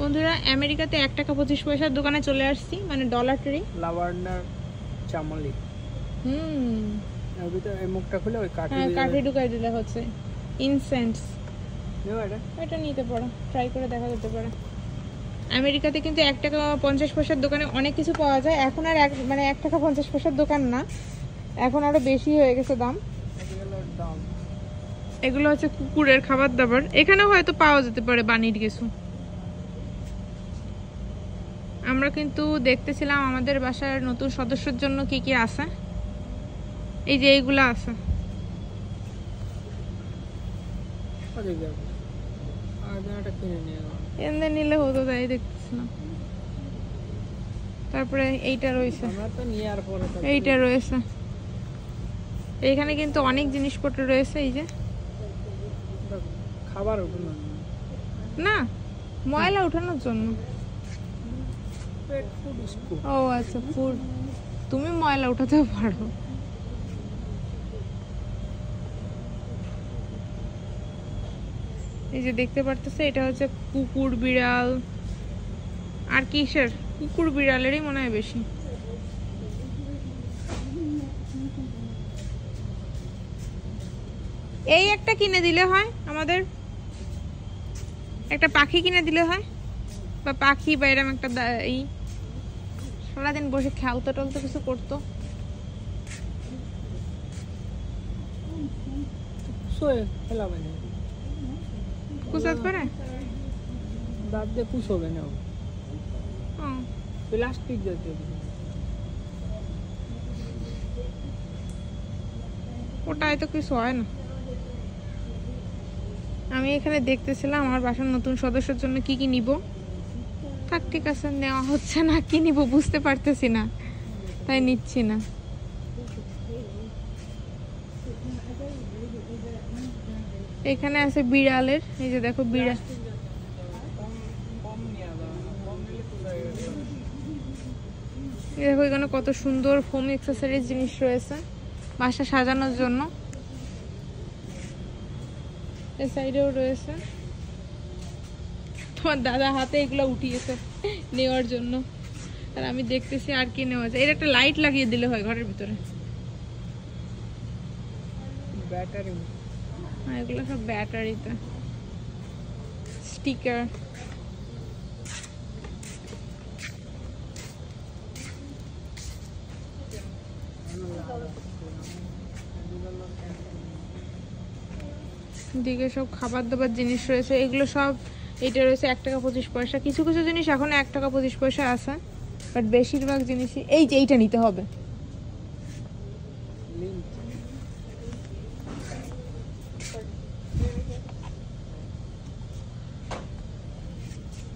বন্ধুরা আমেরিকাতে 1 টাকা 25 পয়সার দোকানে চলে আসছি, মানে ডলার ট্রি। লাভার্নার চামলি। अभी तो এই মুখটা খুলে ওই কাঠি কাঠি ঢুকাই দিলে হচ্ছে ইনসেন্স। এটা নিতে পারো, ট্রাই করে দেখা যেতে পারে। আমেরিকাতে কিন্তু 1 টাকা 50 পয়সার দোকানে অনেক কিছু পাওয়া যায়। এখন আর মানে 1 টাকা 50 পয়সার দোকান না, এখন আরো বেশি হয়ে গেছে দাম। এগুলো হচ্ছে কুকুরের খাবার দাবার। এখানে হয়তো পাওয়া যেতে পারে বানির কিছু। আমরা কিন্তু দেখতেছিলাম আমাদের বাসার নতুন সদস্যের জন্য কি কি আছে। এই যে এইগুলা আছে। এনে নিলে হতো, তাই দেখতেছিলাম। তারপরে এইটা রয়েছে, এইটা রয়েছে। এইখানে কিন্তু অনেক জিনিসপত্র রয়েছে। এই যে খাবার না, ময়লা উঠানোর জন্য। ও আচ্ছা, ফুড। তুমি ময়লা উঠাতেও পারো। এই যে দেখতে পারতেছে, এটা হচ্ছে কুকুর বিড়াল। আর কিসের? কুকুর বিড়ালেরই মনে হয় বেশি। এই একটা কিনে দিলে হয়, আমাদের একটা পাখি কিনে দিলে হয়, বা পাখি বা এরকম একটা এই সারাদিন বসে খেলতো টলতো কিছু করতো। কুচাত পারে, দাঁত দিয়ে পুষ হবে না, প্লাস্টিক জাতীয়। ওটাই তো কিছু হয় না। আমি এখানে দেখতেছিলাম আমার বাসার নতুন সদস্যের জন্য কি কি নিব। থাক, ঠিক আছে, নেওয়া হচ্ছে না। কি নিব বুঝতে পারতেছি না, তাই নিচ্ছি না। এখানে আছে বিড়ালের। এই যে দেখো বিড়াল। দেখো এখানে কত সুন্দর ফোম অ্যাক্সেসরিজ জিনিস রয়েছে বাসা সাজানোর জন্য। এই সাইডেও রয়েছে। তোমার দাদা হাতে এগুলো উঠিয়েছে নেওয়ার জন্য, আর আমি দেখতেছি আর কি নেওয়া যায়। এর একটা লাইট লাগিয়ে দিলে হয় ঘরের ভিতরে। ব্যাটারি, এগুলো সব ব্যাটারিতে। স্টিকার। দিকে সব খাবার দাবার জিনিস রয়েছে। এগুলো সব, এটা রয়েছে 1 টাকা 25 পয়সা। কিছু কিছু জিনিস এখন 1 টাকা 25 পয়সা আছে, বাট বেশিরভাগ জিনিসই এই যে এইটা নিতে হবে।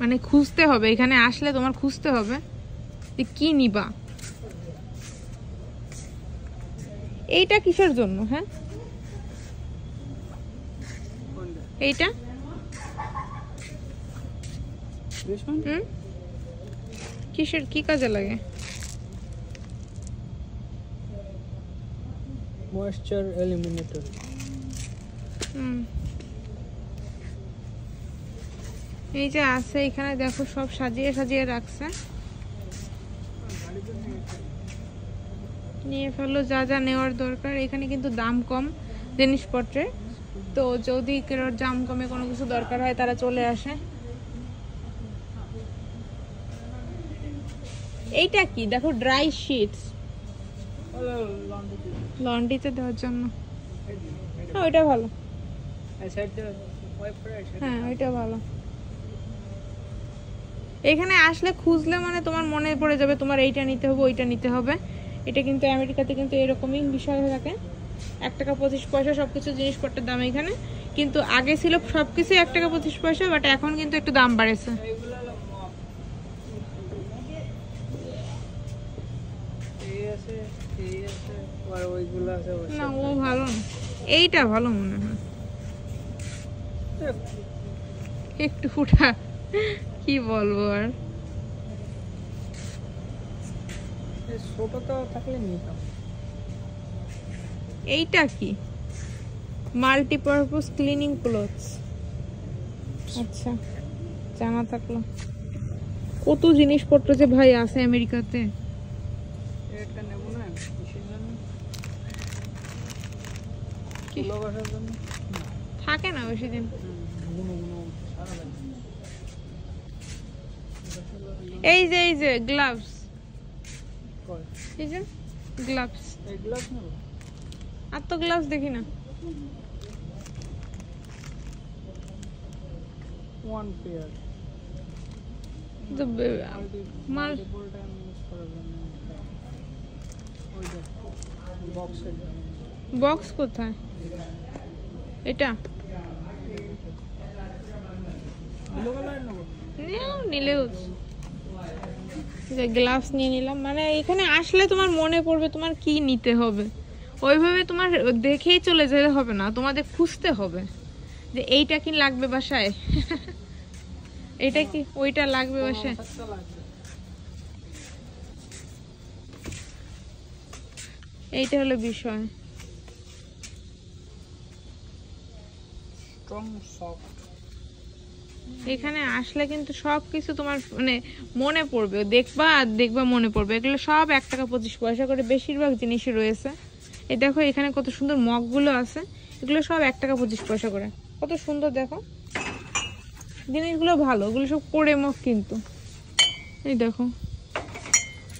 মানে খুঁজতে হবে, এখানে আসলে তোমার খুঁজতে হবে যে কি নিবা। এইটা কিসের জন্য? হ্যাঁ, এইটা কিসের, কি কাজে লাগে? Moisture eliminator. এই যে আছে এখানে, দেখো সব সাজিয়ে সাজিয়ে রাখছে। নিয়ে ফেলো যা যা নেওয়ার দরকার। এখানে কিন্তু দাম কম জিনিসপত্রের, তো যদি কারোর দাম কমে কোনো কিছু দরকার হয় তারা চলে আসে। এইটা কি দেখো, ড্রাই শিটস, লন্ড্রিতে দেওয়ার জন্য। হ্যাঁ ওইটা ভালো, হ্যাঁ ওইটা ভালো। এখানে আসলে খুঁজলে মানে তোমার মনে পড়ে যাবে তোমার এইটা নিতে হবে ওইটা নিতে হবে। এটা কিন্তু আমেরিকাতে কিন্তু এরকমই বিষয় হয়ে থাকে। 1 টাকা 25 পয়সা সবকিছু জিনিসপত্রের দাম এখানে। কিন্তু আগে ছিল সবকিছু 1 টাকা 25 পয়সা, বাট এখন কিন্তু একটু দাম বাড়েছে। না ও ভালো না, এইটা ভালো মনে হয়। একটু ফুটা, কি বলবো আর। এইটা কি? Multipurpose cleaning clothes. আচ্ছা জানা থাকলো। কত জিনিসপত্র যে ভাই আছে আমেরিকাতে। এটা নেব না কিসের জন্য? তুলো বাসার জন্য থাকে না বেশি দিন। সারা লাগে। এই যে গ্লাভস, কয় এই যে গ্লাভস। এই গ্লাস নেব? আর তো গ্লাভস দেখি না। ওয়ান পেয়ার তো মাল মাল্টিপল টাইম ইউজ করার জন্য। ওই যে বক্সের বক্স কোথায়? এটা ব্লু কালার নেব? নিলেও যে গ্লাভস নিয়ে নিলাম। মানে এখানে আসলে তোমার মনে পড়বে তোমার কি নিতে হবে, ওইভাবে তোমার দেখেই চলে যেতে হবে না, তোমাদের খুঁজতে হবে যে এইটা কি লাগবে বাসায়, এটা কি ওইটা লাগবে বাসায়। সাতটা লাগবে। এইটা হলো বিষয়। Strong soft. এখানে আসলে কিন্তু সবকিছু তোমার মানে মনে পড়বে, দেখবা আর দেখবা মনে পড়বে। এগুলো সব 1 টাকা 25 পয়সা করে বেশিরভাগ জিনিসই রয়েছে। এই দেখো এখানে কত সুন্দর মগগুলো আছে, এগুলো সব 1 টাকা 25 পয়সা করে। কত সুন্দর দেখো জিনিসগুলো, ভালো, ওগুলো সব করে মগ কিন্তু। এই দেখো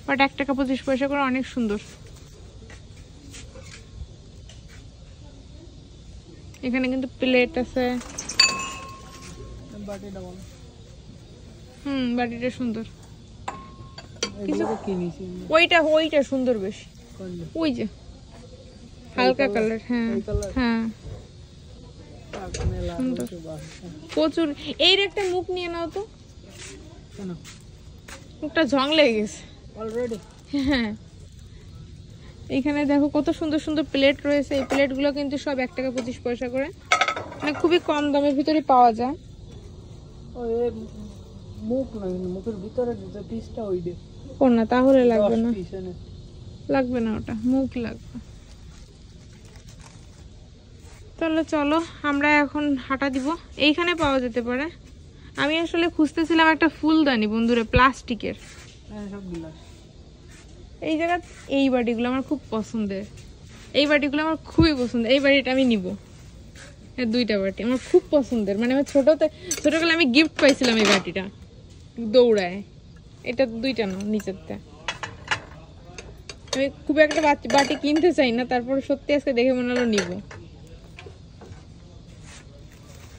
বাট 1 টাকা 25 পয়সা করে, অনেক সুন্দর। এখানে কিন্তু প্লেট আছে। বাটিটা বল। বাটিটা সুন্দর। এগুলো কিনেছি। ওইটা সুন্দর বেশি। কোনটা? ওই যে হালকা কালার। হ্যাঁ এই কালার? হ্যাঁ আপনি সুন্দর। লাগছে বাস। প্রচুর। এর একটা মুখ নিয়ে নাও তো, কেন? মুখটা ঝং লেগে গেছে। অলরেডি? হ্যাঁ এখানে দেখো কত সুন্দর সুন্দর প্লেট রয়েছে। এই প্লেটগুলো কিন্তু সব 1 টাকা 25 পয়সা করে, মানে খুবই কম দামের ভিতরে পাওয়া যায়। ও এ মুখ না, মুখের ভিতরে যে পিসটা ওই দে। কোন না তাহলে লাগবে না, 10 পিস এনে। লাগবে না, ওটা মুখ লাগবে। তাহলে চলো আমরা এখন হাঁটা দিব। এইখানে পাওয়া যেতে পারে। আমি আসলে খুঁজতেছিলাম একটা ফুলদানি বন্ধুরা, প্লাস্টিকের। হ্যাঁ সব গ্লাস। এই জায়গা এই বাটিগুলো আমার খুব পছন্দের, এই বাটিগুলো আমার খুবই পছন্দ। এই বাটিটা আমি নিব, এই 2টা বাটি আমার খুব পছন্দের। মানে আমার ছোটবেলায় আমি গিফট পাইছিলাম এই বাটিটা দৌড়ায়। এটা 2টা না, নিচেরটা। আমি খুব একটা বাটি কিনতে চাই না, তারপর সত্যি আজকে দেখে মনে হলো নিব,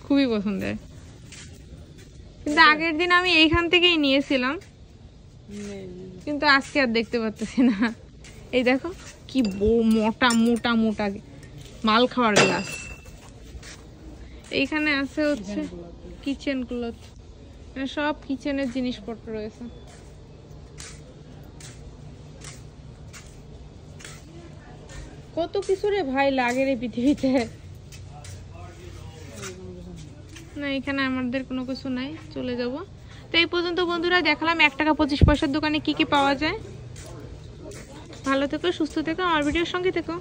খুবই পছন্দের। কিন্তু আগের দিন আমি এইখান থেকেই নিয়েছিলাম, কিন্তু আজকে আর দেখতে পাচ্ছি না। এই দেখো কি মোটা মোটা মোটা মাল খাওয়ার গ্লাস। এইখানে আছে হচ্ছে কিচেন ক্লথ, মানে সব কিচেনের জিনিসপত্র রয়েছে। কত কিছু রে ভাই লাগে রে পৃথিবীতে। না এখানে আমাদের কোনো কিছু নাই, চলে যাব। তো এই পর্যন্ত বন্ধুরা দেখালাম 1 টাকা 25 পয়সার দোকানে কি কি পাওয়া যায়। ভালো থেকো, সুস্থ থেকো, আমার ভিডিওর সঙ্গে থেকো।